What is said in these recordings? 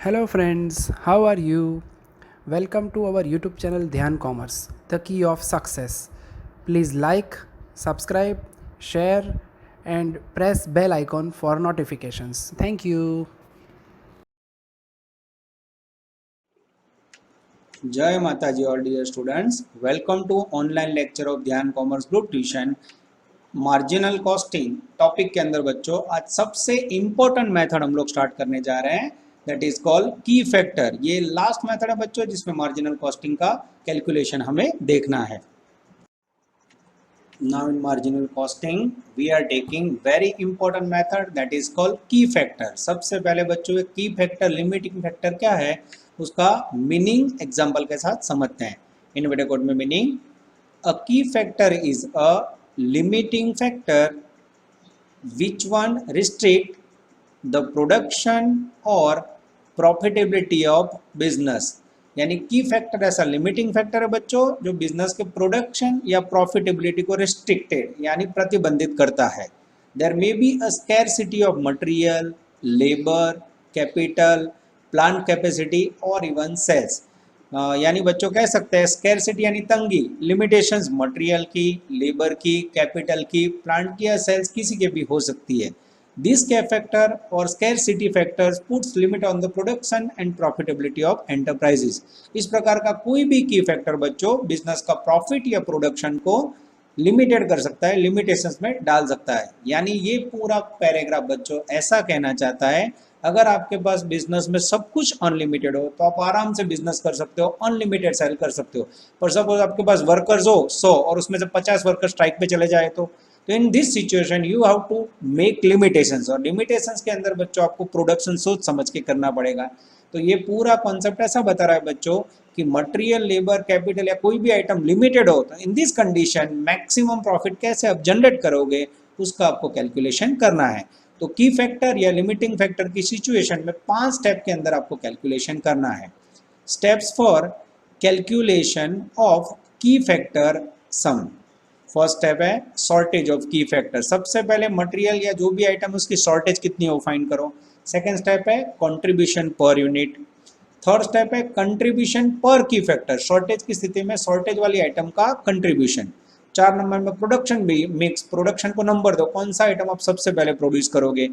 Hello, friends, how are you? Welcome to our YouTube channel Dhyan Commerce, the key of success. Please like, subscribe, share, and press bell icon for notifications. Thank you. Jai Mataji, all dear students. Welcome to online lecture of ध्यान commerce group tuition. Marginal costing topic के अंदर बच्चों आज सबसे important method हम लोग start करने जा रहे हैं, दैट इज कॉल्ड की फैक्टर. ये लास्ट मेथड है बच्चों जिसमें मार्जिनल कॉस्टिंग का कैलकुलेशन हमें देखना है. Now in marginal costing we are taking very important method that is called key factor. सबसे पहले बच्चों एक की फैक्टर लिमिटिंग फैक्टर क्या है उसका मीनिंग एग्जांपल के साथ समझते हैं. इन वीडियो कोड में meaning, a key factor is a limiting factor which one restrict the production or profitability of business. यानी की फैक्टर ऐसा लिमिटिंग फैक्टर है बच्चों जो बिजनेस के प्रोडक्शन या प्रॉफिटेबिलिटी को रिस्ट्रिक्टेड यानी प्रतिबंधित करता है. There may be a scarcity of material, labour, capital, plant capacity और इवन सेल्स. यानी बच्चों कह सकते हैं स्कैरसिटी यानी तंगी, लिमिटेशंस मटेरियल की, लेबर की, कैपिटल की, प्लांट की या सेल्स किसी के भी हो सकती है. This K factor or scarcity factors puts limit on the production and profitability of enterprises. इस प्रकार का कोई भी की फैक्टर बच्चों बिजनेस का प्रॉफिट या प्रोडक्शन को लिमिटेड कर सकता है, लिमिटेशंस में डाल सकता है. यानी ये पूरा पैराग्राफ बच्चों ऐसा कहना चाहता है अगर आपके पास बिजनेस में सब कुछ अनलिमिटेड हो तो आप आराम से बिजनेस कर सकते हो, अनलिमिटेड सेल कर सकते हो. पर सपोज आपके पास वर्कर्स हो 100 और उसमें से 50 वर्कर स्ट्राइक पे चले जाए तो in this situation you have to make limitations. और लिमिटेशंस के अंदर बच्चों आपको प्रोडक्शन सोच समझ के करना पड़ेगा. तो ये पूरा कॉन्सेप्ट ऐसा बता रहा है बच्चों कि मटेरियल, लेबर, कैपिटल या कोई भी आइटम लिमिटेड हो तो in this condition maximum profit कैसे आप जनरेट करोगे उसका आपको कैलकुलेशन करना है. तो की फैक्टर या लिमिटिंग फैक्टर की सिचुएशन में 5 स्टेप के अंदर आपको कैलकुलेशन करना है. Steps for calculation of key factor some. First step है शॉर्टेज ऑफ की फैक्टर. सबसे पहले मटेरियल या जो भी आइटम उसकी शॉर्टेज कितनी है वो फाइंड करो. सेकंड स्टेप है contribution per unit. Third step है contribution per key factor, shortage की स्थिति में शॉर्टेज वाली आइटम का कंट्रीब्यूशन. 4 नंबर में प्रोडक्शन भी मिक्स, प्रोडक्शन को नंबर दो, कौन सा आइटम आप सबसे पहले प्रोड्यूस करोगे.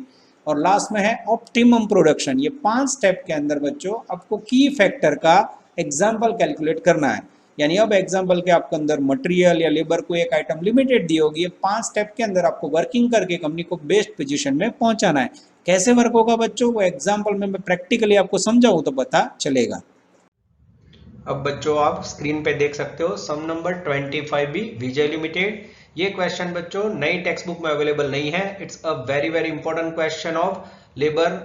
और लास्ट में है ऑप्टिमम प्रोडक्शन. ये 5 स्टेप के अंदर बच्चों आपको की फैक्टर का एग्जाम्पल कैलकुलेट करना है. यानी अब एग्जाम्पल के आपके अंदर मटेरियल या लेबर को एक आइटम लिमिटेड दी होगी, 5 स्टेप के अंदर आपको वर्किंग करके कंपनी को बेस्ट पोजीशन में पहुंचाना है. कैसे वर्क होगा बच्चों वो एग्जाम्पल में मैं प्रैक्टिकली आपको समझाऊं तो पता चलेगा. अब बच्चों आप स्क्रीन पे देख सकते हो सम नंबर 25 भी विजय लिमिटेड. ये क्वेश्चन बच्चों नई टेक्स्ट बुक में अवेलेबल नहीं है. It's a very very important question of labour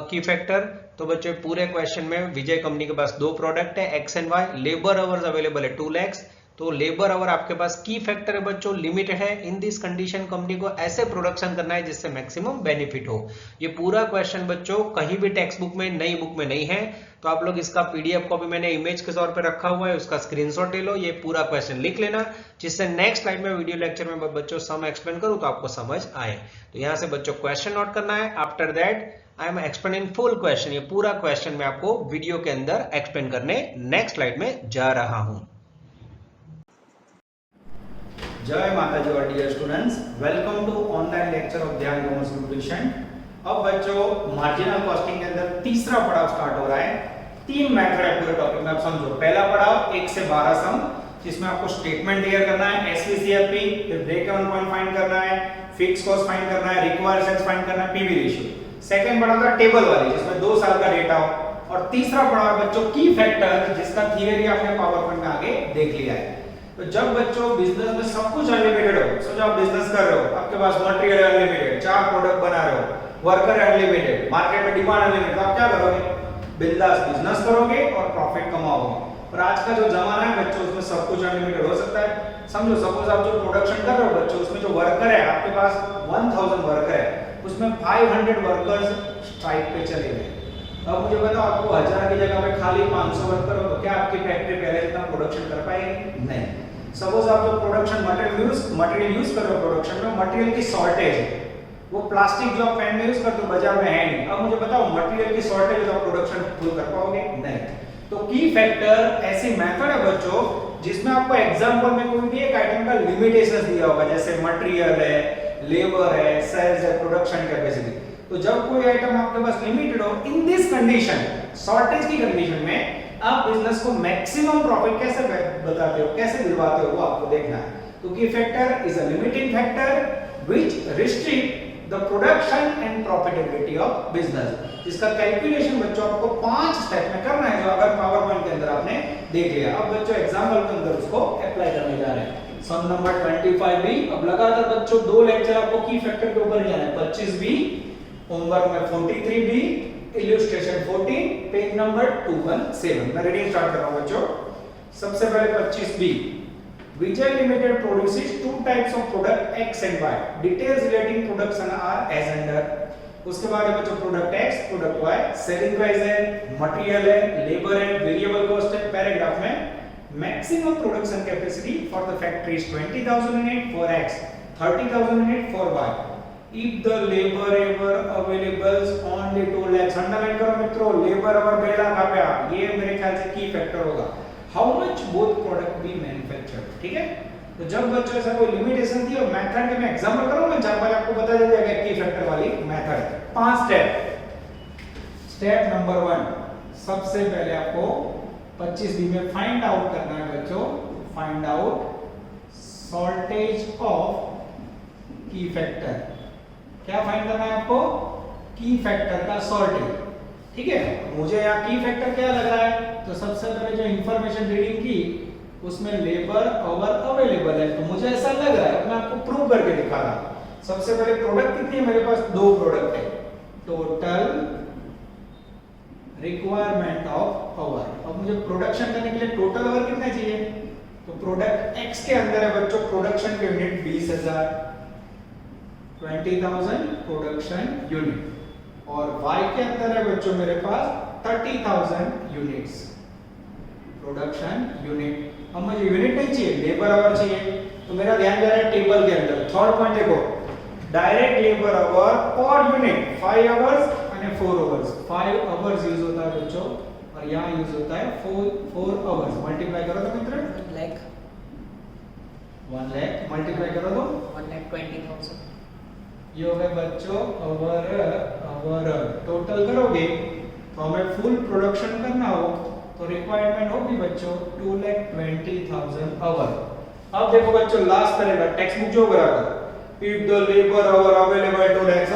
key factor. तो बच्चों पूरे क्वेश्चन में विजय कंपनी के पास 2 प्रोडक्ट है X and Y. Labour hours available है 2 lakhs. तो लेबर आवर आपके पास की फैक्टर है बच्चों लिमिट है. इन दिस कंडीशन कंपनी को ऐसे प्रोडक्शन करना है जिससे मैक्सिमम बेनिफिट हो. ये पूरा क्वेश्चन बच्चों कहीं भी टेक्स्ट बुक में नई बुक में नहीं है. तो आप लोग इसका पीडीएफ कॉपी मैंने इमेज के तौर पे रखा हुआ है, उसका स्क्रीनशॉट ले लो. ये पूरा क्वेश्चन लिख लेना जिससे नेक्स्ट स्लाइड में वीडियो लेक्चर में बच्चों सम एक्सप्लेन करूं तो आपको समझ आए. तो यहां से बच्चों क्वेश्चन नोट करना है. After that I am explaining full question. ये पूरा क्वेश्चन मैं आपको वीडियो के अंदर एक्सप्लेन करने नेक्स्ट स्लाइड में जा रहा हूं. जय माता जी और dear students, welcome to online lecture of Dhyan commerce group tuition. अब बच्चों मार्जिनल कॉस्टिंग के अंदर तीसरा पड़ाव स्टार्ट हो रहा है. 3 मेथड है पूरे टॉपिक में, आप समझो. पहला पड़ाव 1 से 12 सम जिसमें आपको स्टेटमेंट क्लियर करना है, एसवीसीएफपी, फिर ब्रेक इवन पॉइंट फाइंड करना है, फिक्स कॉस्ट फाइंड करना है, रिक्वायर्ड सेल्स फाइंड करना है, पीवी रेशियो. सेकंड पड़ाव था टेबल वाली जिसमें 2 साल का डेटा हो. और तीसरा पड़ाव बच्चों की फैक्टर जिसका थियरी आपने पावर पॉइंट में आगे देख लिया है. तो जब बच्चों बिजनेस में सब कुछ अनलिमिटेड हो, समझो आप बिजनेस कर रहे हो, आपके पास मटेरियल है अनलिमिटेड, 4 प्रोडक्ट बना रहे हो, वर्कर है अनलिमिटेड, मार्केट में डिमांड अनलिमिटेड, तो आप क्या करोगे? बिंदास बिजनेस करोगे और प्रॉफिट कमाओगे. पर आज का जो जमाना है बच्चों उसमें सब कुछ अनलिमिटेड हो सकता है. समझो सपोज आप जो प्रोडक्शन कर रहे हो बच्चों उसमें जो वर्कर है आपके पास 1000 वर्कर है, उसमें 500 वर्कर्स स्ट्राइक पे चले गए. अब मुझे बताओ आपको 1000 की जगह पे खाली 500 वर्कर हो तो क्या आपकी फैक्ट्री पहले जितना प्रोडक्शन कर पाएगी? नहीं. सपोज आप जो प्रोडक्शन मटेरियल यूज कर रहे हो, प्रोडक्शन में मटेरियल की शॉर्टेज है वो प्लास्टिक जो आप पैन में यूज करते हो बाजार में है नहीं। अब मुझे बताओ मटेरियल की शॉर्टेज तो आप प्रोडक्शन फुल कर पाओगे नहीं। तो की फैक्टर ऐसी मेथड है बच्चों जिसमें आपको एग्जांपल में कोई भी एक आइटम का लिमिटेशंस दिया होगा, जैसे मटेरियल है, लेबर है, सेल्स है, प्रोडक्शन कैपेसिटी। तो जब कोई आइटम आपके पास लिमिटेड हो, इन दिस कंडीशन, शॉर्टेज की कंडीशन में आप बिजनेस को मैक्सिमम प्रॉफिट कैसे बताते हो, कैसे दिलवाते हो, वो आपको देखना है। तो की factor is a limiting factor which restrict the production and profitability of business. इसका कैलकुलेशन बच्चों आपको 5 स्टेप में करना है, जो अगर पावर पॉइंट के अंदर आपने देख लिया। अब बच्चों एग्जांपल के अंदर उसको अप्लाई करने जा रहे हैं। सम नंबर 25 भी। अब लगातार बच्चों 2 लेक्चर आपको की फैक्टर के ऊपर जाना है। 25 भी, होमवर्क में 43 भी, इलस्ट्रेशन 14, पेज नंबर 217। मैं रीडिंग स्टार्ट कर रहा हूं बच्चों। सबसे पहले 25 B. Vijay Limited produces 2 types of product X and Y. Details relating production are as under. उसके बाद है बच्चों product X, product Y, selling price है, मटेरियल है, लेबर है, वेरिएबल कॉस्ट है। पैराग्राफ में maximum production capacity for the factory is 20,000 unit for X, 30,000 unit for Y. If the labor hour available only 2 lakhs. Underline करो मित्रों, labour our 2 lakh आ गया। ये मेरे ख्याल से की फैक्टर होगा। How much both product be manufactured, ठीक है। तो जब बच्चों ऐसा कोई लिमिटेशन थी और मेथड के मैं एग्जांपल करूंगा, एग्जांपल आपको बता दिया जाएगा की फैक्टर वाली मेथड। 5 स्टेप। स्टेप नंबर 1, सबसे पहले आपको 25 बी में फाइंड आउट करना है बच्चों, find out shortage of key factor. क्या फाइंड करना है आपको? की फैक्टर का शॉर्टेज, ठीक है। मुझे यहाँ की फैक्टर क्या लग रहा है, तो सबसे पहले जो इंफॉर्मेशन रीडिंग की उसमें लेबर आवर अवेलेबल है, तो मुझे ऐसा लग रहा है, मैं आपको प्रूव करके दिखा रहा हूं। सबसे पहले प्रोडक्ट कितनी है मेरे पास? 2 प्रोडक्ट है। Total requirement of hour. अब मुझे प्रोडक्शन करने के लिए टोटल आवर कितना चाहिए? तो प्रोडक्ट X के अंदर है बच्चों प्रोडक्शन के यूनिट 20,000, 20,000 प्रोडक्शन यूनिट, और Y के अंदर है बच्चों मेरे पास 30,000 यूनिट्स प्रोडक्शन यूनिट। अब मुझे यूनिट नहीं चाहिए, लेबर आवर चाहिए। तो मेरा ध्यान जा रहा है टेबल के अंदर। थर्ड पॉइंट देखो, direct labour our per unit 5 hours અને 4 आवर्स। 5 आवर्स यूज होता है बच्चों, और यहाँ यूज होता है 4 आवर्स। मल्टीप्लाई करो तो मित्र 1 लाख 1 लाख मल्टीप्लाई करो तो 1,20,000। ये हो गए बच्चों आवर। टोटल करोगे तो हमें फुल प्रोडक्शन करना हो तो रिक्वायरमेंट होगी बच्चों 2,20,000 आवर। अब देखो बच्चों लास्ट पैराग्राफ, टेक्स्ट बुक जो बराबर, if the labour our available 2 lakhs,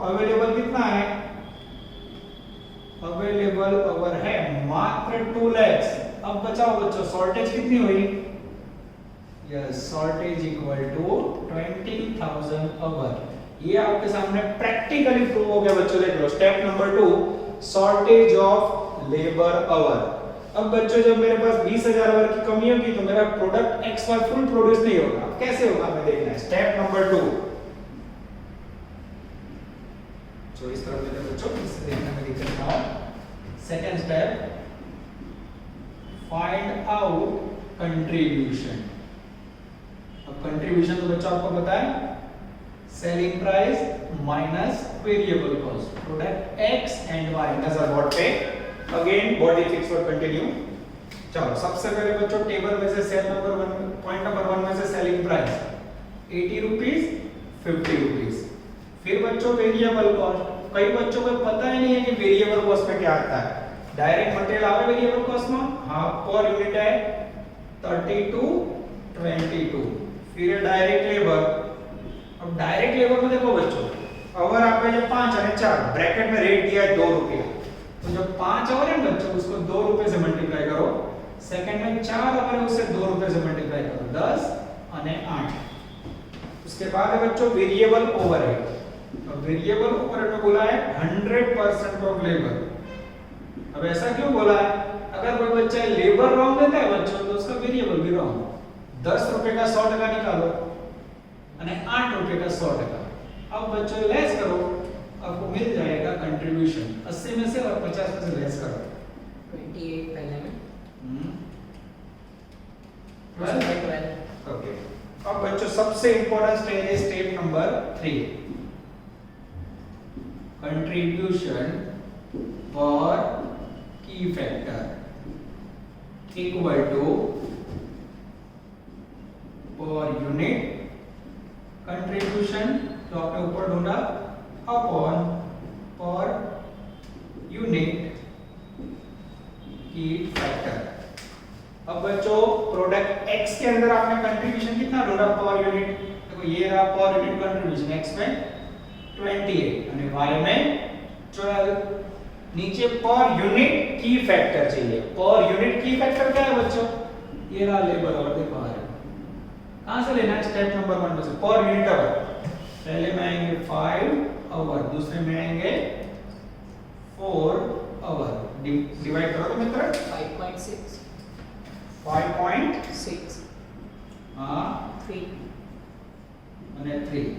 available कितना है? अवेलेबल आवर है मात्र 2 lakhs। अब बचाओ बच्चों, शॉर्टेज कितनी हुई? Yes, shortage equal to 20,000 hour. ये आपके सामने प्रैक्टिकली प्रूव हो गया बच्चों। देख लो step number 2, shortage of labour hour. अब बच्चों जब मेरे पास 20,000 आवर की कमी होगी तो मेरा प्रोडक्ट XY फुल प्रोड्यूस नहीं होगा। अब कैसे होगा हमें देखना है। स्टेप नंबर 2, तो इस तरफ देखो बच्चों, इसे देखने में दिख रहा है। Second step, find out contribution. अब कंट्रीब्यूशन तो बच्चों आपको पता है, selling price minus variable cost, product X and Y as a what pay. Again body fix और कंटिन्यू। चलो सबसे पहले बच्चों टेबल में से सेल नंबर 1, पॉइंट नंबर 1 में से सेलिंग प्राइस 80 रुपीस, 50 रुपीस। फिर बच्चों वेरिएबल कॉस्ट, कई बच्चों को पता ही नहीं है कि वेरिएबल कॉस्ट में क्या आता है। डायरेक्ट मटेरियल आवे वेरिएबल कॉस्ट में, हां पर यूनिट है 32, 22। फिर डायरेक्ट लेबर। अब डायरेक्ट लेबर में देखो बच्चों, आवर आपका जो 5 और 4 ब्रैकेट में रेट दिया है 2 रुपया, तो जो 5 आवर है बच्चों उसको 2 रुपए से मल्टीप्लाई करो। सेकंड में 4 आवर है उसे 2 रुपए से मल्टीप्लाई करो, 10 और 8। उसके बाद है बच्चों वेरिएबल ओवरहेड। तो वेरिएबल ओवरहेड में बोला है 100% ऑफ लेबर। अब ऐसा क्यों बोला है? अगर कोई बच्चा लेबर रॉन्ग देता है बच्चों तो उसका वेरिएबल भी रॉन्ग। 10 रुपए का 100 टका निकालो और 8 रुपए का 100 टका। अब बच्चों लेस करो, आपको मिल जाएगा कंट्रीब्यूशन 80 में से और 50 में से लेस करो 28 पहले में 12। ओके, अब बच्चों सबसे इंपॉर्टेंट स्टेज है step number 3, contribution per key factor equal to per unit contribution, तो आपने ऊपर ढूंढा, अपॉन पर यूनिट की फैक्टर। अब बच्चों प्रोडक्ट x के अंदर आपने कंट्रीब्यूशन कितना ढूंढा पर यूनिट, देखो ये रहा पर यूनिट कंट्रीब्यूशन, x में 28 અને y में 12। नीचे पर यूनिट की फैक्टर चाहिए। पर यूनिट की फैक्टर क्या है बच्चों, ये रहा लेबर आवर, देखो आ रहा है, कहां से लेना है, स्टेप नंबर 1 में से, पर यूनिट आवर। पहले में आएंगे 5 आवर, दूसरे में आएंगे 4 आवर। डिवाइड करो तो मित्र 5.6 5.6 हां 3 અને 3।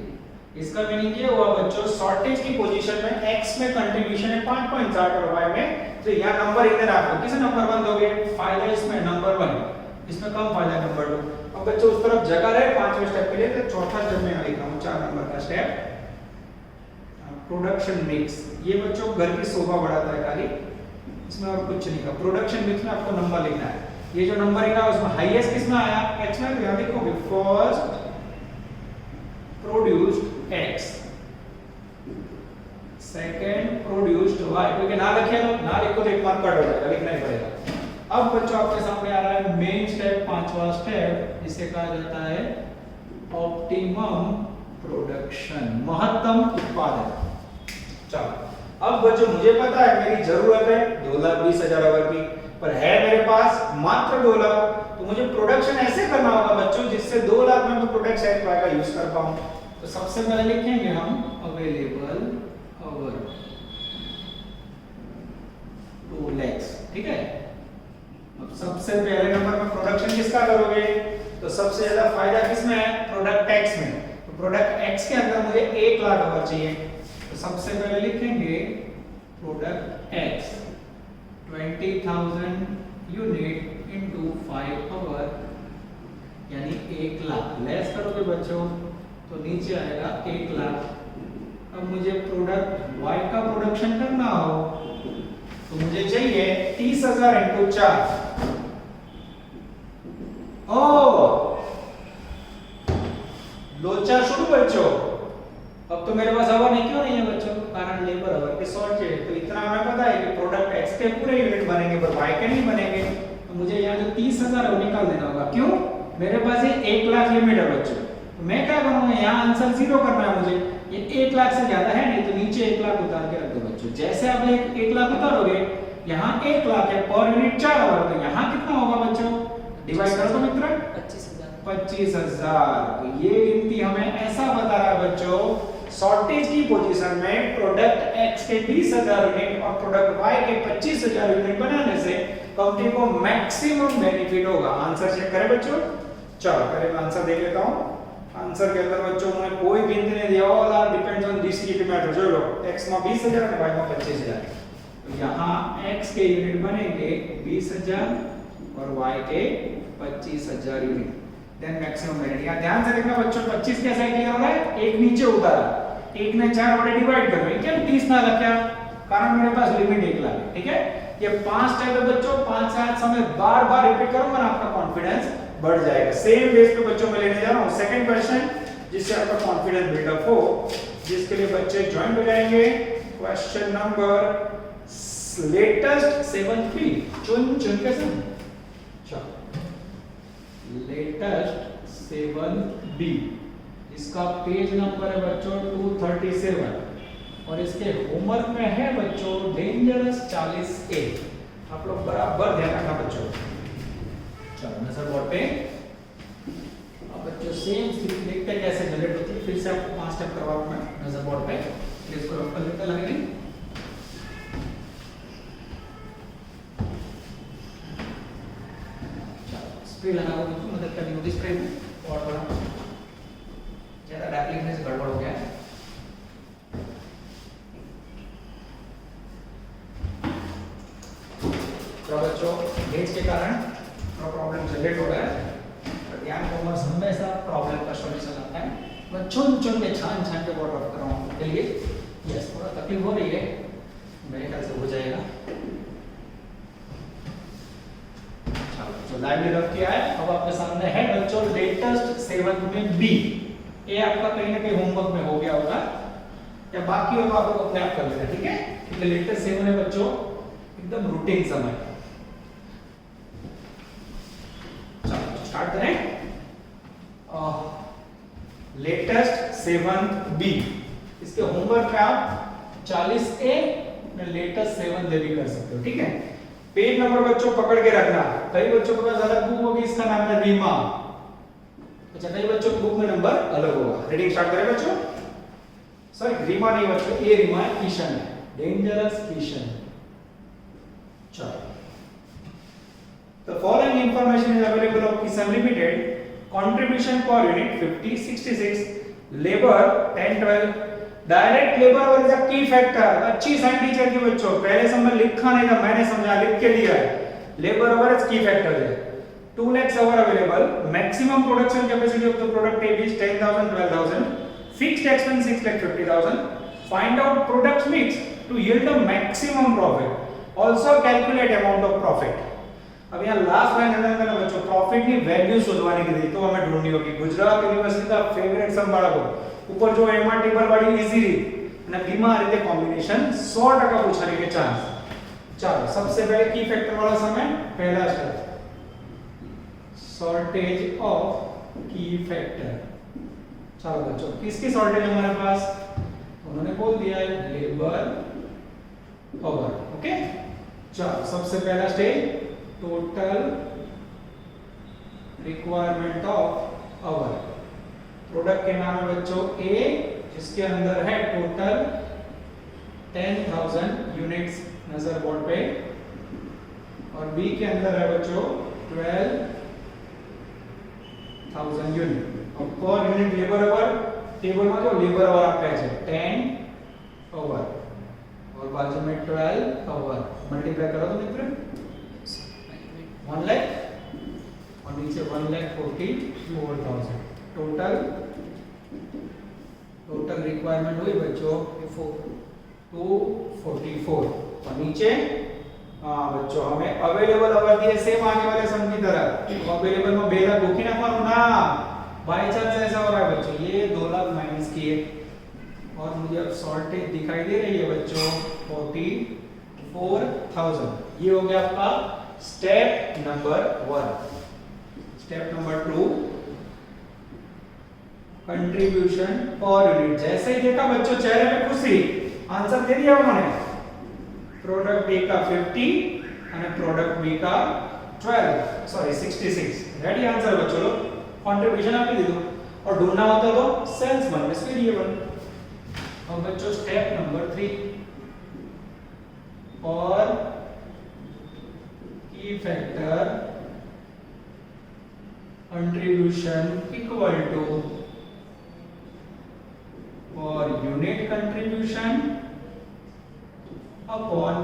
इसका मीनिंग ये हुआ बच्चों, शॉर्टेज की पोजीशन में x में कंट्रीब्यूशन है 5.60 और y में, तो यहां नंबर इधर आपको किसे नंबर 1 दोगे, फायदा इसमें नंबर 1, इसमें कम फायदा नंबर 2। अब बच्चों उस तरफ जगह रहे 5वें स्टेप के लिए, तो चौथा स्टेप में लिख रहा हूं 4 नंबर का स्टेप, प्रोडक्शन मिक्स। ये बच्चों घर की शोभा बढ़ाता है खाली, इसमें और कुछ नहीं का। प्रोडक्शन मिक्स में आपको नंबर लिखना है, ये जो नंबर लिखा है उसमें हाईएस्ट किसमें आया, x में, तो यहां देखोगे first produced x, second produced y, क्योंकि ना लिखे तो ना लिखो तो एक मार्क कट हो जाएगा, लिखना ही पड़ेगा। अब बच्चों आपके सामने आ रहा है मेन स्टेप, 5वां स्टेप, जिसे कहा जाता है ऑप्टिमम प्रोडक्शन, महत्तम उत्पादन। चलो अब बच्चों मुझे पता है मेरी जरूरत है 2,20,000 आवर की, पर है मेरे पास मात्र 2 लाख, तो मुझे प्रोडक्शन ऐसे करना होगा बच्चों जिससे 2 लाख में मैं प्रोडक्ट सेट का यूज कर पाऊं। तो सबसे पहले लिखेंगे हम अवेलेबल आवर 2 lakhs, ठीक है। अब सबसे पहले नंबर में प्रोडक्शन किसका करोगे, तो सबसे ज्यादा फायदा किसमें है, प्रोडक्ट एक्स में। तो प्रोडक्ट एक्स के अंदर मुझे 1 लाख आवर चाहिए, तो सबसे पहले लिखेंगे product X 20,000 unit into 5 hour, यानी 1 लाख। लेस करोगे बच्चों तो नीचे आएगा 1 लाख। अब मुझे प्रोडक्ट y का प्रोडक्शन करना हो तो मुझे चाहिए 30,000 इनटू 4। ओ लोचा शुरू बच्चों, अब तो मेरे पास आवर नहीं, क्यों नहीं है बच्चों, कारण लेबर आवर के शॉर्टेज है। तो इतना हमें पता है कि प्रोडक्ट x के पूरे यूनिट बनेंगे पर y के नहीं बनेंगे, तो मुझे यहाँ जो 30,000 है वो निकाल देना होगा। क्यों, मेरे पास ये 1 लाख लिमिट है बच्चों, तो मैं क्या करूंगा, यहाँ आंसर 0 करना है मुझे, ये 1 लाख से ज्यादा है नहीं, तो नीचे 1 लाख उतार के रख दो बच्चों। जैसे आप 1 लाख उतारोगे, यहाँ 1 लाख है, पर यूनिट 4 आवर, तो यहाँ कितना होगा बच्चों, डिवाइड करो तो मित्र 25,000। तो ये गिनती हमें ऐसा बता रहा है बच्चों, शॉर्टेज की पोजीशन में प्रोडक्ट x के 20,000 यूनिट और प्रोडक्ट y के 25,000 यूनिट बनाने से कंपनी को मैक्सिमम बेनिफिट होगा। आंसर चेक करें बच्चों, चलो पहले मैं आंसर देख लेता हूं। आंसर के अंदर बच्चों उन्होंने कोई गिनती नहीं दिया, all are depends on discrete matter. जो लो x में 20,000 और y में 25,000, तो यहां x के यूनिट बनेंगे 20,000 और y के 25,000 यूनिट, देन मैक्सिमम बेनिफिट। यहां ध्यान से देखना बच्चों, 25 कैसे क्लियर हो रहा है, एक नीचे उतारा, एक ने 4 वडे डिवाइड कर दिया, क्या 30 ना रखा, कारण मेरे पास लिमिट 1 लाख है, ठीक है। ये 5 टाइप है बच्चों, 5 से 8 समय बार-बार रिपीट करूंगा ना, आपका कॉन्फिडेंस बढ़ जाएगा। सेम बेस पे बच्चों मैं लेने जा रहा हूं सेकंड क्वेश्चन, जिससे आपका कॉन्फिडेंस बिल्डअप हो, जिसके लिए बच्चे ज्वाइन हो जाएंगे। क्वेश्चन नंबर लेटेस्ट 7P, चुन के सुन, लेटेस्ट 7B, इसका पेज नंबर है बच्चों 237 और इसके होमवर्क में है बच्चों डेंजरस 40A। आप लोग बराबर ध्यान रखना बच्चों। चलो नजर बोर्ड पे, अब बच्चों सेम स्थिति देखते हैं कैसे जनरेट होती है। फिर से आपको 5 स्टेप करवाऊंगा मैं नजर बोर्ड पे, इसको रख कर लेते लगेंगे। स्प्रे लगाओ, मदद करनी होगी स्प्रे में, और थोड़ा ज्यादा डार्क लिखने से गड़बड़ हो गया है। तो बच्चों गेज के कारण थोड़ा प्रॉब्लम जनरेट हो रहा है, पर ध्यान कॉमर्स हमेशा प्रॉब्लम का सॉल्यूशन आता है। मैं चुन के छान के बोर्ड ऑफ कर रहा हूं, चलिए यस, थोड़ा तकलीफ हो रही है, मेरे ख्याल से हो जाएगा। चलो लाइव रख किया है। अब आपके सामने है बच्चों लेटेस्ट 7 में बी। ये आपका कहीं ना कहीं होमवर्क में हो गया होगा, या बाकी हो तो आप लोग अपने आप कर लेना, ठीक है। क्योंकि लेटेस्ट 7 है बच्चों, एकदम रूटीन समय। चलो स्टार्ट करें। लेटेस्ट 7 बी, इसके होमवर्क में आप 40A में लेटेस्ट 7 दे भी कर सकते हो, ठीक है। पेज नंबर बच्चों पकड़ के रखना। कई बच्चों के पास अलग बुक होगी, इसका नाम है रीमा। अच्छा, कई बच्चों की बुक में नंबर अलग होगा। रीडिंग स्टार्ट करें बच्चों। सॉरी, रीमा नहीं बच्चों, ये रीमा है, किशन है, डेंजरस किशन। चलो, the following information is available of Kishan Limited. Contribution per unit 50, 66, labor 10, 12. Direct labour और इज अ की फैक्टर। अच्छी साइंस टीचर की बच्चों, पहले समय लिखा नहीं था, मैंने समझा लिख के दिया है। लेबर ओवर इज की फैक्टर है। 2 lakhs hour available. Maximum production capacity of the product A is 10,000, 12,000. Fixed expense 6,50,000. Find out product mix to yield the maximum profit. Also calculate amount of profit. अब यहाँ last line अंदर करना बच्चों, profit की value शोधवाने की थी, तो हमें ढूंढनी होगी। गुजरात यूनिवर्सिटी का फेवरेट सम बाळको ऊपर जो एमआर टेबल वाली इजीली અને બીમાં આ રીતે કોમ્બિનેશન 100% પૂછાने के चांस। चलो सबसे पहले की फैक्टर वाला समय, पहला step shortage of key factor. चलो बच्चों, किसकी शॉर्टेज हमारे पास, उन्होंने बोल दिया है लेबर ओवर। ओके, चलो सबसे पहला stage total requirement of hour. Product के नाम है बच्चों ए, जिसके अंदर है टोटल 10,000 यूनिट्स नजर बोर्ड पे, और बी के अंदर है बच्चों 12,000 यूनिट। और per unit labour over, table में जो लेबर ओवर आपका है 10 ओवर और बाजू में 12 ओवर। मल्टीप्लाई करो तो मित्र 1 लाख और नीचे 1,44,000। टोटल रिक्वायरमेंट हुई बच्चों 244। और नीचे बच्चों हमें अवेलेबल अवर दिए सेम आगे वाले सम की तरह। तो अवेलेबल में 2 लाख दुखी ना मानो ना, बाय चांस ऐसा हो रहा है बच्चों, ये 2 लाख माइनस किए और मुझे अब शॉर्टेज दिखाई दे रही है बच्चों 44,000। ये हो गया आपका step number 1। Step number 2 contribution per unit. जैसे ही देखा बच्चों चेहरे पे खुशी, आंसर दे दिया उन्होंने। प्रोडक्ट ए का 50 और प्रोडक्ट बी का 66। रेडी आंसर बच्चों, लो कंट्रीब्यूशन आप दे दो और ढूंढना होता तो सेल्स माइनस वेरिएबल। और बच्चों स्टेप नंबर 3 और की फैक्टर कंट्रीब्यूशन इक्वल टू और यूनिट कंट्रीब्यूशन अपॉन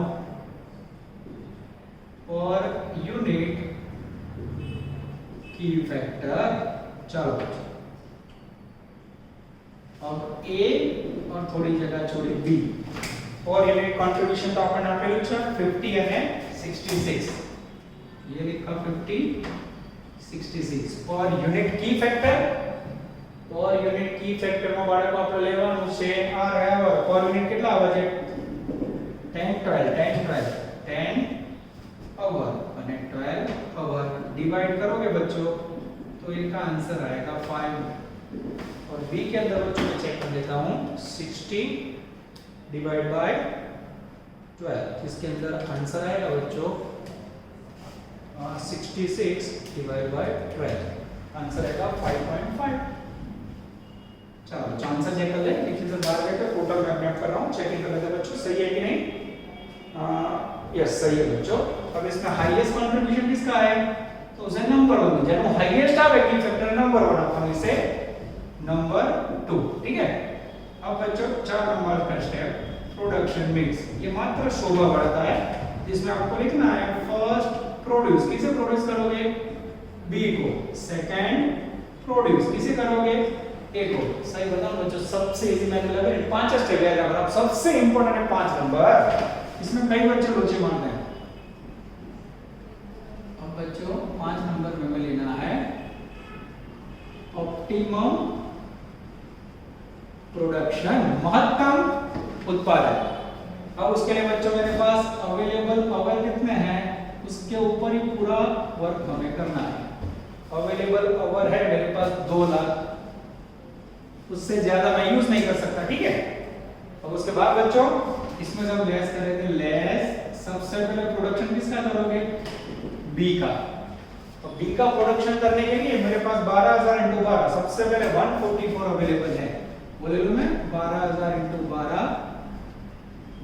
और यूनिट की फैक्टर। चलो अब ए और थोड़ी जगह छोड़ी बी। और यूनिट कंट्रीब्यूशन तो अपन आपने लिखा 50 અને 66, ये लिखा 50 66। और यूनिट की फैक्टर, और यूनिट की फैक्टर માં બાળકો આપણે લેવાનું છે આ બરાબર પર યુનિટ કેટલા આવે છે 10 અવર અને 12 અવર डिवाइड करोगे बच्चों तो इनका आंसर आएगा 5। और बी के अंदर बच्चों मैं चेक कर देता हूं 60 डिवाइड बाय 12, इसके अंदर आंसर आएगा बच्चों 66 डिवाइड बाय 12, आंसर आएगा 5.5। चलो आंसर चेक कर ले, लिखिए से बाहर गए तो टोटल मैं अपने आप कर रहा हूं, चेकिंग कर लेते हैं बच्चों सही है कि नहीं। यस सही है बच्चों। अब इसमें हाईएस्ट कंट्रीब्यूशन किसका है तो उसे नंबर 1 જેનો હાઈએસ્ટ આવે की फैक्टर नंबर 1 अपन इसे नंबर 2, ठीक है। अब बच्चों 4 नंबर का स्टेप प्रोडक्शन मिक्स, ये मात्र शोभा बढ़ाता है जिसमें आपको लिखना है फर्स्ट प्रोड्यूस, किसे प्रोड्यूस करोगे बी को, सेकंड प्रोड्यूस किसे करोगे एक और सही बताओ बच्चों, सबसे इजी मैंने लगा 5 स्टेप याद रखना। अब सबसे इंपॉर्टेंट है 5 नंबर, इसमें कई बच्चे लोचे मारते हैं। अब बच्चों 5 नंबर में हमें लेना है ऑप्टिमम प्रोडक्शन, महत्तम उत्पादन। अब उसके लिए बच्चों मेरे पास अवेलेबल पावर कितने हैं उसके ऊपर ही पूरा वर्क हमें करना है। अवेलेबल पावर है मेरे पास 2 लाख, उससे ज्यादा मैं यूज नहीं कर सकता, ठीक है। अब उसके बाद बच्चों इसमें जब लेस करेंगे, लेस सबसे पहले प्रोडक्शन किसका करोगे, बी का। तो बी का प्रोडक्शन करने के लिए मेरे पास 12000 × 12, सबसे पहले 144 अवेलेबल है, वो ले लूं मैं 12000 × 12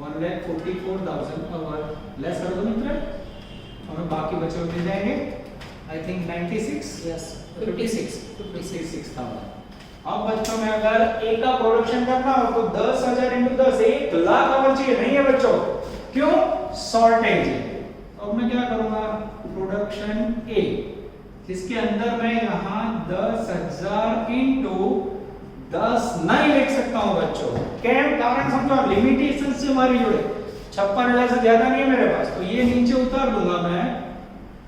1,44,000 आवर। लेस कर दो मित्र, हमें बाकी बचे हुए मिल जाएंगे आई थिंक 96 Yes. 56. 56,000। अब बच्चों में अगर ए का प्रोडक्शन करना हो तो 10,000 × 10 1 लाख आवर चाहिए, नहीं है बच्चों, क्यों, शॉर्टेज है। अब मैं क्या करूंगा, प्रोडक्शन ए, इसके अंदर मैं यहां 10,000 × 10 नहीं लिख सकता हूं बच्चों, क्या कारण समझो, लिमिटेशन से हमारी जुड़े 56,000 से ज्यादा नहीं है मेरे पास, तो ये नीचे उतार दूंगा मैं,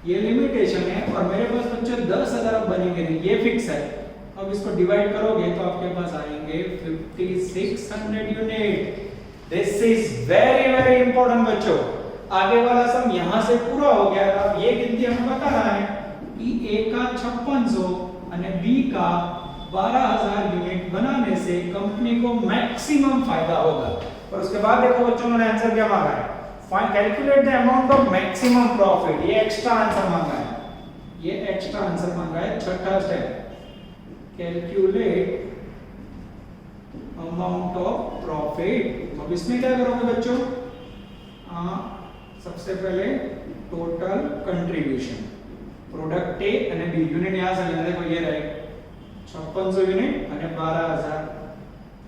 ये लिमिटेशन है। और मेरे पास बच्चों 10,000 अब बनेंगे नहीं, ये फिक्स है। अब इसको डिवाइड करोगे तो आपके पास आएंगे 5600 unit. This is very very important बच्चों। आगे वाला सम यहां से पूरा हो गया, अब ये गिनती हमें बताना है कि ए का 5600 और बी का 12,000 यूनिट बनाने से कंपनी को मैक्सिमम फायदा होगा। और उसके बाद देखो बच्चों ने आंसर क्या मांगा है, find calculate the amount of maximum profit, ये एक्स्ट्रा आंसर मांगा है, ये एक्स्ट्रा आंसर मांगा है। छठा step, calculate amount of profit. अब इसमें क्या करोगे बच्चों, सबसे पहले टोटल कंट्रीब्यूशन, प्रोडक्ट ए અને बी, यूनिट यहां से लेना, देखो ये रहे 5600 यूनिट અને 12,000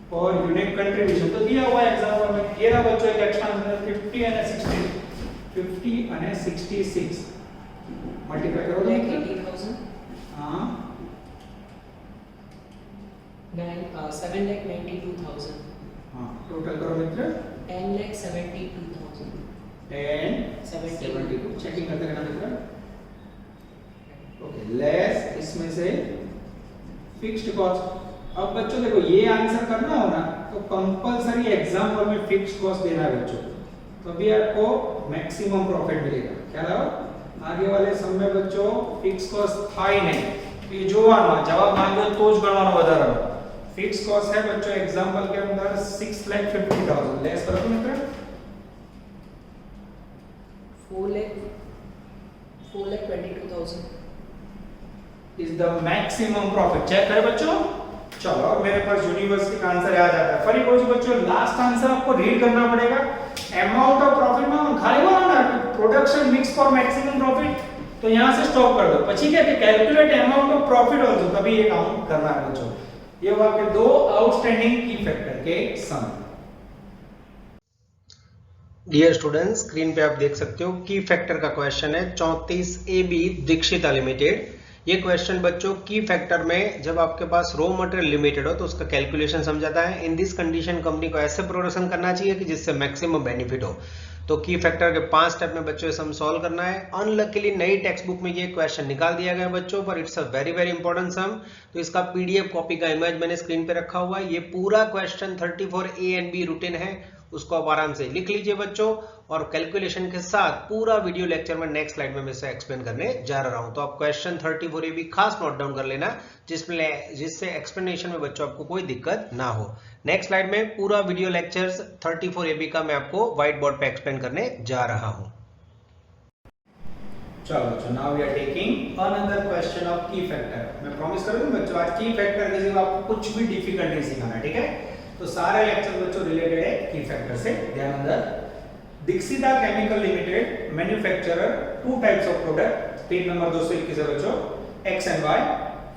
पर यूनिट कंट्रीब्यूशन तो दिया हुआ है एग्जांपल में। ये रहा बच्चों एक एक्स्ट्रा आंसर 50 અને 60, 50 અને 66 मल्टीप्लाई करो 1,80,000. हां 7,92,000. हां टोटल करो मित्र 10,72,000. 10,72 चेकिंग करते रहना मित्र। ओके, लेस इसमें से फिक्स्ड कॉस्ट। अब बच्चों देखो ये आंसर करना हो ना तो कंपलसरी एग्जांपल में फिक्स्ड कॉस्ट देना है बच्चों, तो अभी आपको मैक्सिमम प्रॉफिट मिलेगा। क्या लगा, आगे वाले सम में बच्चों फिक्स्ड कॉस्ट था ही नहीं, तो ये જોવાનો જવાબ માંગ્યો તો જ ગણવાનો વધારાનો। फिक्स्ड कॉस्ट है बच्चों एग्जांपल के अंदर 6,50,000, लेस करो मित्र 4,22,000. Is the maximum profit. Check करें बच्चों, चलो मेरे पास यूनिवर्सिटी का आंसर याद आता है। फरी बोलो बच्चों, लास्ट आंसर आपको रीड करना पड़ेगा। अमाउंट ऑफ प्रॉफिट में हम खाली बोला ना production mix for maximum profit, तो यहां से स्टॉप कर दो। પછી क्या कि calculate amount of profit also, तभी ये काउंट करना है बच्चों। ये हुआ के दो आउटस्टैंडिंग की फैक्टर के सम। डियर स्टूडेंट्स, स्क्रीन पे आप देख सकते हो की फैक्टर का क्वेश्चन है 34 AB दीक्षिता लिमिटेड। ये क्वेश्चन बच्चों की फैक्टर में जब आपके पास रॉ मटेरियल लिमिटेड हो तो उसका कैलकुलेशन समझाता है। इन दिस कंडीशन कंपनी को ऐसे प्रोडक्शन करना चाहिए कि जिससे मैक्सिमम बेनिफिट हो। तो की फैक्टर के 5 स्टेप में बच्चों सम सॉल्व करना है। अनलकीली नई टेक्स्ट बुक में ये क्वेश्चन निकाल दिया गया बच्चों, पर it's a very very important sum. तो इसका पीडीएफ कॉपी का इमेज मैंने स्क्रीन पे रखा हुआ है। ये पूरा question 34A and B routine है, उसको आप आराम से लिख लीजिए बच्चों, और कैलकुलेशन के साथ पूरा वीडियो लेक्चर में नेक्स्ट स्लाइड में मैं इसे एक्सप्लेन करने जा रहा हूं। तो आप क्वेश्चन 34AB खास नोट डाउन कर लेना, जिससे एक्सप्लेनेशन में बच्चों आपको कोई दिक्कत ना हो। नेक्स्ट स्लाइड में पूरा वीडियो लेक्चर्स 34AB का मैं आपको व्हाइट बोर्ड पे एक्सप्लेन करने जा रहा हूं। चलो बच्चों, now we are taking another question of key factor. मैं प्रॉमिस कर दूं बच्चों, आज की फैक्टर के सिवा आपको कुछ भी डिफिकल्ट नहीं सिखाना, ठीक है। तो सारे लेक्चर बच्चों रिलेटेड है की फैक्टर से। ध्यान अंदर, Dikshita chemical limited manufacturer 2 types of product. Page number 221 है बच्चों, एक्स एंड वाई।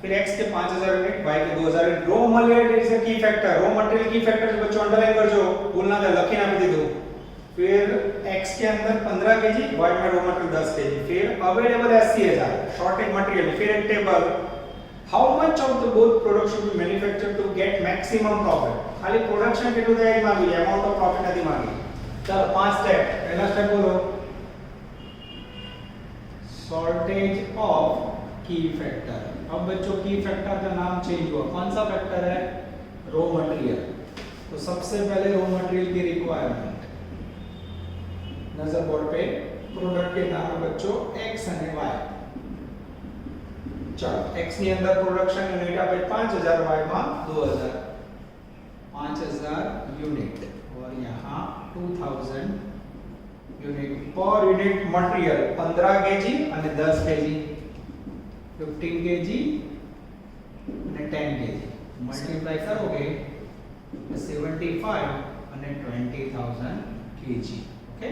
फिर एक्स के 5000 यूनिट, वाई के 2000 unit. Raw material is a key factor. Raw material key factor बच्चों अंडरलाइन करजो, भूलना ना, लखी ना दे दो। फिर एक्स के अंदर 15 केजी, वाई में रॉ मटेरियल 10 केजी। फिर अवेलेबल 80,000 शॉर्टेज मटेरियल। फिर एक table how much of the both product should be manufactured to get maximum profit? खाली प्रोडक्शन કેટલું થાય એ માંગી, amount of profit નથી માંગી. ચાલો 5 સ્ટેપ. પહેલા સ્ટેપ બોલો, शॉर्टेज ऑफ की फैक्टर. अब बच्चों की फैक्टर का नाम चेंज हुआ. कौन सा फैक्टर है? Raw material. तो सबसे पहले रॉ मटेरियल की रिक्वायरमेंट नजर बोर्ड पे प्रोडक्ट के नाम है बच्चों एक्स और वाई. चलो एक्स ની અંદર પ્રોડક્શન યુનિટ આપે 5000, વાય માં 2000, 5000 यूनिट और यहाँ 2000 unit per unit material 15 KG અને 10 केजी, 15 केजी અને 10 केजी मल्टीप्लाई करोगे 75 અને 20000 KG. Okay,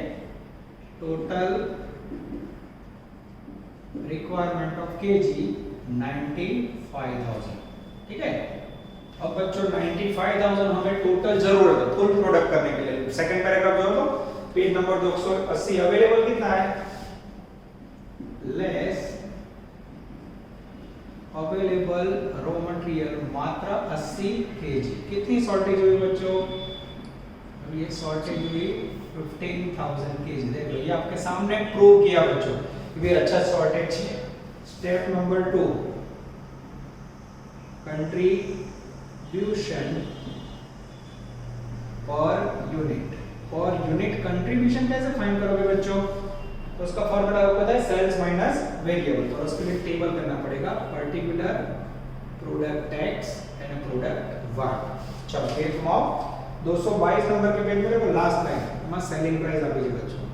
total requirement of KG 95000. ठीक है. अब बच्चों 95000 हमें टोटल जरूरत है फुल प्रोडक्ट करने के लिए. सेकंड पैराग्राफ जो तो पेज नंबर 280 अवेलेबल कितना है? लेस अवेलेबल रॉ मटेरियल मात्र 80 केजी. कितनी शॉर्टेज हुई बच्चों? अब ये शॉर्टेज हुई 15000 केजी. देखो ये आपके सामने प्रूव किया बच्चों कि भी अच्छा शॉर्टेज है. Step number 2, contribution per unit. और यूनिट कंट्रीब्यूशन कैसे फाइंड करोगे बच्चों? तो उसका फॉर्मूला आपको पता है, सेल्स माइनस वेरिएबल. और उसके लिए टेबल करना पड़ेगा, particular product X and product Y. चलो ये तुम आओ 222 नंबर के पेज में देखो लास्ट लाइन में सेलिंग प्राइस आ गई बच्चों.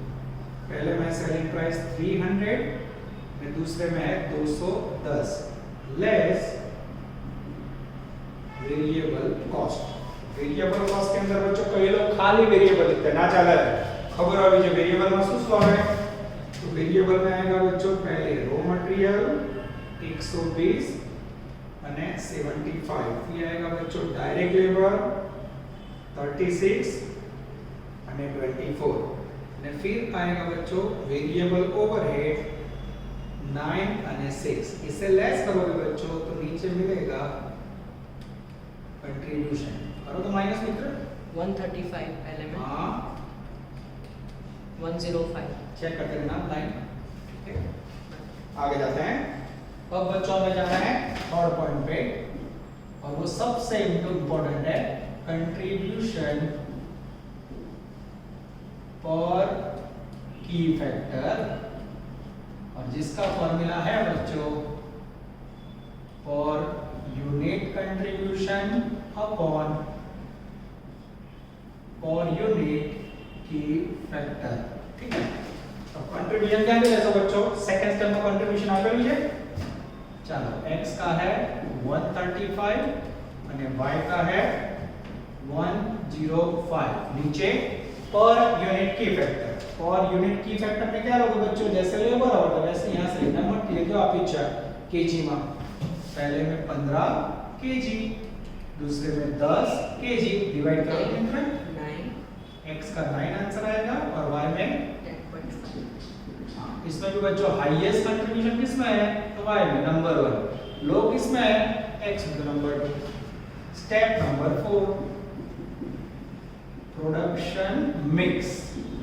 पहले में सेलिंग प्राइस 300 और दूसरे में है 210 less variable cost. Variable cost के अंदर बच्चों कई लोग खाली वेरिएबल लिखते हैं, ना चला है. खबर होगी जो वेरिएबल में શું આવે? तो वेरिएबल में आएगा बच्चों पहले रॉ मटेरियल 120 અને 75. फिर आएगा बच्चों डायरेक्ट लेबर 36 અને 24. અને फिर आएगा बच्चों वेरिएबल ओवरहेड 9 અને 6. इसे लेस करोगे बच्चों तो नीचे मिलेगा कंट्रीब्यूशन. करो तो माइनस मित्र 135 एलिमेंट हाँ 105. चेक करते रहना लाइन. ठीक है, आगे जाते हैं. अब बच्चों में जाना है थर्ड पॉइंट पे और वो सबसे इम्पोर्टेंट है कंट्रीब्यूशन पर की फैक्टर. और जिसका फॉर्मूला है बच्चों पर unit contribution upon per unit की फैक्टर. ठीक है. अब कंट्रीब्यूशन क्या है बच्चों? सेकंड स्टेप में कंट्रीब्यूशन आगे लीजिए. चलो x का है 135 અને y का है 105. नीचे पर यूनिट की फैक्टर. पर यूनिट की फैक्टर में क्या लोगे बच्चों? जैसे लेबर आवर था वैसे यहां से लिखना. मटेरियल जो आप इच्छा केजी में पहले में 15 केजी, दूसरे में 10 केजी. डिवाइड करो मित्र 9 x का 9 आंसर आएगा और y में 10.5. इसमें भी बच्चों हाईएस्ट कंट्रीब्यूशन किसमें है? तो y में नंबर 1. लो किसमें है? x में तो number 2. Step number 4 production mix.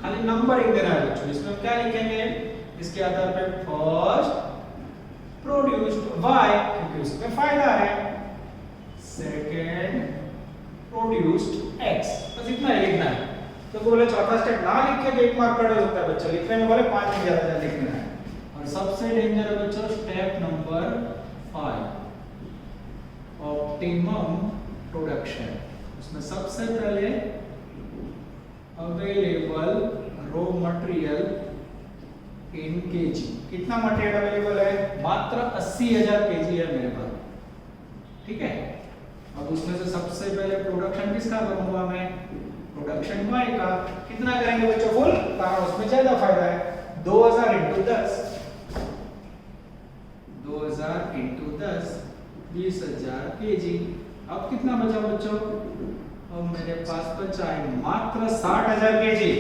खाली नंबरिंग देना है बच्चों. इसमें क्या लिखेंगे? इसके आधार पे फर्स्ट प्रोड्यूस्ड y क्योंकि उसमें फायदा है. Second produced x. बस इतना ही लिखना है. तो बोले चौथा स्टेप ना लिख के 1 मार्क कट हो सकता है बच्चा. लिखने में बोले 5 नहीं ज्यादा लिखना है. और सबसे डेंजर है बच्चों स्टेप नंबर 5 ऑप्टिमम प्रोडक्शन. उसमें सबसे पहले available raw material in KG. कितना मटेरियल अवेलेबल है? मात्र 80000 केजी है मेरे पास. ठीक है. अब उसमें से सबसे पहले प्रोडक्शन किसका करूंगा मैं? प्रोडक्शन y का. कितना करेंगे बच्चों? फुल, कारण उसमें ज्यादा फायदा है. 2000 × 10 2000 × 10 20000 केजी. अब कितना बचा बच्चों? अब मेरे पास बचा है मात्र 60000 केजी.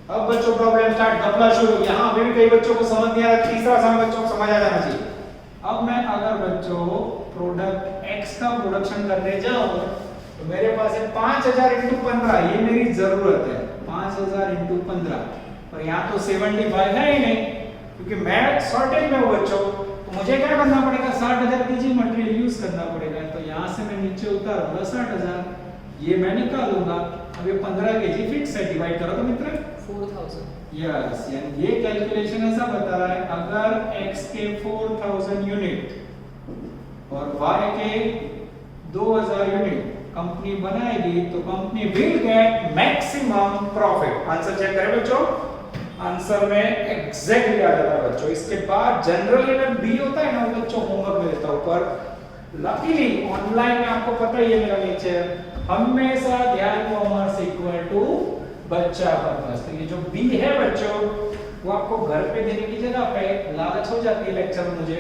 अब बच्चों प्रॉब्लम स्टार्ट, घपला शुरू. यहाँ अभी भी कई बच्चों को समझ नहीं आ रहा. तीसरा सम बच्चों को समझ आ जाना चाहिए. अब मैं अगर बच्चों प्रोडक्ट x का प्रोडक्शन करने जाऊं तो मेरे पास है 5000 इंटू 15, ये मेरी जरूरत है 5000 इंटू 15, और यहाँ तो 75 है ही नहीं क्योंकि मैं शॉर्टेज में हूँ बच्चों। तो मुझे क्या करना पड़ेगा, 60000 केजी मटेरियल यूज करना पड़ेगा। तो यहाँ से मैं नीचे उतारूंगा 60000, ये मैं निकालूंगा। अब ये 15 केजी फिक्स है, डिवाइड करो तो मित्र 4000। यस, यानी ये कैलकुलेशन ऐसा बता रहा है अगर x के 4000 यूनिट और y के 2000 यूनिट कंपनी बनाएगी तो company will get maximum profit. Answer check करें बच्चों, आंसर में एग्जैक्टली आ जाता है बच्चों। इसके बाद जनरल अगर बी होता है ना बच्चों, होमवर्क में देता हूं, पर लकीली ऑनलाइन में आपको पता ही है मेरा नेचर, हमेशा ध्यान कॉमर्स इक्वल टू बच्चा पर्पस। तो ये जो बी है बच्चों वो आपको घर पे देने की जगह पे लालच हो जाती है लेक्चर में, मुझे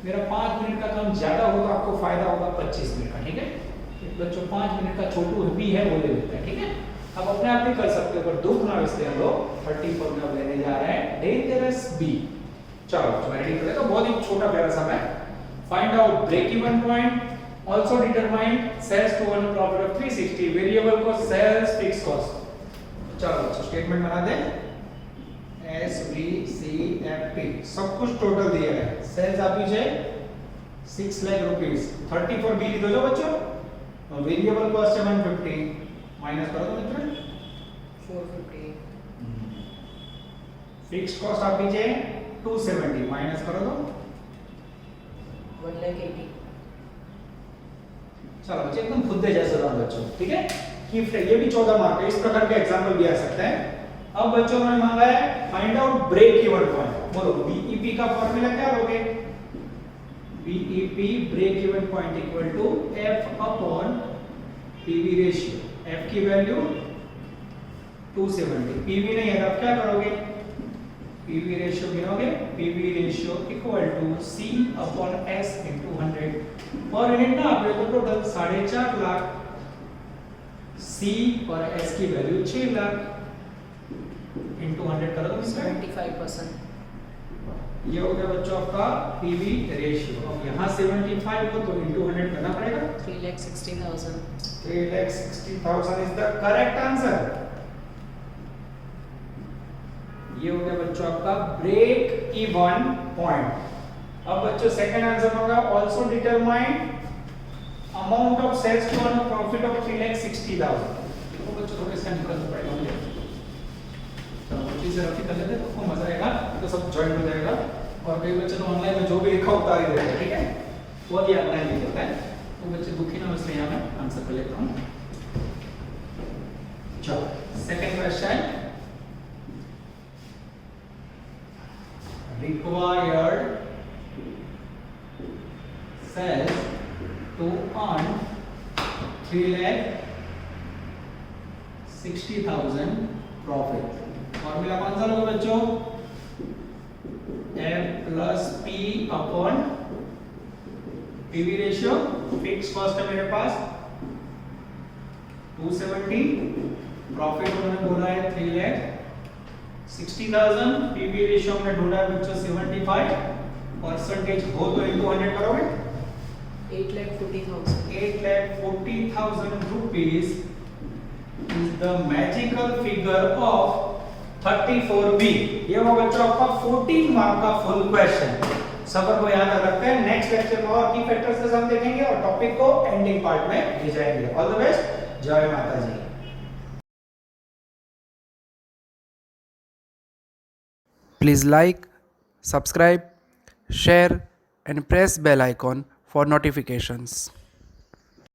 मेरा 5 मिनट का काम ज्यादा होगा, आपको फायदा होगा 25 मिनट का, ठीक है। बच्चों 5 मिनट का छोटू बी है वो ले लेते हैं, ठीक है। अब अपने आप भी कर सकते हो, पर दुख ना इसलिए हम लोग 30 फॉर्मूला लेने जा रहे हैं, डेंजरस बी। चलो तो मैं रेडी करेगा, बहुत ही छोटा प्यारा सा है। Find out break even point, also determine sales to earn profit of 360, variable cost, sales, fixed cost। चलो अच्छा स्टेटमेंट बना दे, S B C F T सब कुछ टोटल दिया है। सेल्स आप लीजिए 6 लाख रुपीस, 30 फॉर बी लिख दो बच्चों, और वेरिएबल कॉस्ट है 150, माइनस करो तो मित्र 450। फिक्स्ड कॉस्ट आप लीजिए 270, माइनस करो तो 180। चलो बच्चे एकदम खुदे जैसे रहो बच्चों, ठीक है। कि ये भी 14 मार्क है, इस प्रकार के एग्जांपल भी आ सकते हैं। अब बच्चों ने मांगा है find out break even point. बोलो बीईपी का फार्मूला क्या लोगे, BEP break even point equal to F upon PV ratio. F की वैल्यू 270, पीवी नहीं है अब क्या करोगे, पीवी रेशियो गिनोगे, PV ratio equal to C upon S into 100 और यूनिट ना आप तो टोटल 4.5 लाख, सी और एस की वैल्यू 6 लाख इनटू 100 करो तो इसका 75%। ये हो गया बच्चों आपका पीवी रेशियो। अब यहाँ 75 को तो इनटू 100 करना पड़ेगा, 3,60,000। 3,60,000 इज द करेक्ट आंसर। ये हो गया बच्चों आपका ब्रेक इवन पॉइंट। अब बच्चों सेकंड आंसर होगा also determine amount of sales to earn profit of 3,60,000। देखो बच्चों थोड़ा इसका निकालना पड़ेगा मुझे, तो बच्चे से रफी कर लेते हैं तो मजा आएगा, तो सब जॉइन हो जाएगा। और कई बच्चे तो ऑनलाइन में जो भी लिखा उतार ही देते हैं, ठीक है, वो भी ऑनलाइन लिख देता है, तो बच्चे दुखी ना, इसलिए यहाँ मैं आंसर कर लेता हूँ। चलो second question, required sales to earn 3,60,000 profit। Formula कौन सा लोगे बच्चों, F plus P upon PV ratio. Fix cost है मेरे पास 270, प्रॉफिट उन्होंने बोला है 3,60,000, पीवी रेशियो हमने ढूंढा है बच्चों 75, परसेंटेज हो तो इनको 100 करोगे 8,40,000। 8,40,000 rupees is the magical figure of 34B। ये वो बच्चों आपका 14 मार्क का फुल क्वेश्चन। सबर को याद रखते हैं, नेक्स्ट लेक्चर में और की फैक्टर्स के साथ देखेंगे और टॉपिक को एंडिंग पार्ट में ले जाएंगे। ऑल द बेस्ट, जय माता जी। Please like, subscribe, share and press bell icon for notifications.